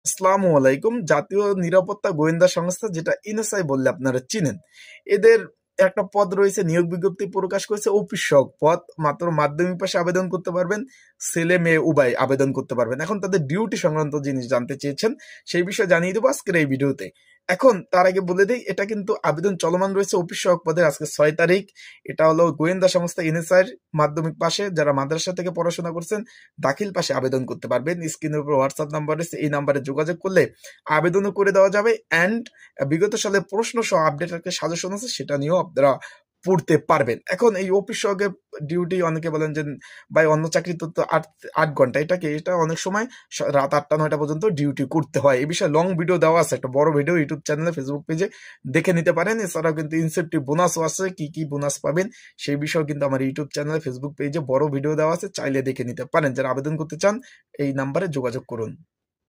আসসালামু আলাইকুম। জাতীয় নিরাপত্তা গোয়েন্দা সংস্থা, যেটা এনএসআই বললে আপনারা চিনেন, এদের একটা পদ রয়েছে, নিয়োগ বিজ্ঞপ্তি প্রকাশ করেছে, অফিস সহক পদ। মাত্র মাধ্যমিক পাশে আবেদন করতে পারবেন, ছেলে মেয়ে উভয় আবেদন করতে পারবেন। এখন তাদের ডিউটি সংক্রান্ত জিনিস জানতে চেয়েছেন, সেই বিষয়ে জানিয়ে দেবো আজকের এই ভিডিওতে। এখন তার আগে বলে দিই, এটা কিন্তু আবেদন চলমান রয়েছে অফিস সহক পদের। আজকে 6 তারিখ। এটা হলো গোয়েন্দা সংস্থা এনএসআই। মাধ্যমিক পাশে যারা মাদ্রাসা থেকে পড়াশোনা করছেন, দাখিল পাশে আবেদন করতে পারবেন। স্ক্রিনের উপর হোয়াটসঅ্যাপ নাম্বার রয়েছে, এই নাম্বারে যোগাযোগ করলে আবেদনও করে দেওয়া যাবে। অ্যান্ড বিগত সালের প্রশ্ন সহ আপডেট একটা সাজেশন আছে, সেটা নিয়েও আপনারা পড়তে পারবেন। এখন এই অফিস সহকের ডিউটি, অনেকে বলেন যে ভাই অন্য চাকরি তো 8 ঘন্টা, এটা অনেক সময় রাত 8টা 9টা পর্যন্ত ডিউটি করতে হয়। এই বিষয়ে লং ভিডিও দেওয়া আছে, একটা বড় ভিডিও ইউটিউব চ্যানেলে, ফেসবুক পেজে দেখে নিতে পারেন। এছাড়াও কিন্তু ইনসেন্টিভ বোনাসও আছে, কি কি বোনাস পাবেন সেই বিষয়ে কিন্তু আমার ইউটিউব চ্যানেলে, ফেসবুক পেজে বড় ভিডিও দেওয়া আছে, চাইলে দেখে নিতে পারেন। যারা আবেদন করতে চান এই নাম্বারে যোগাযোগ করুন।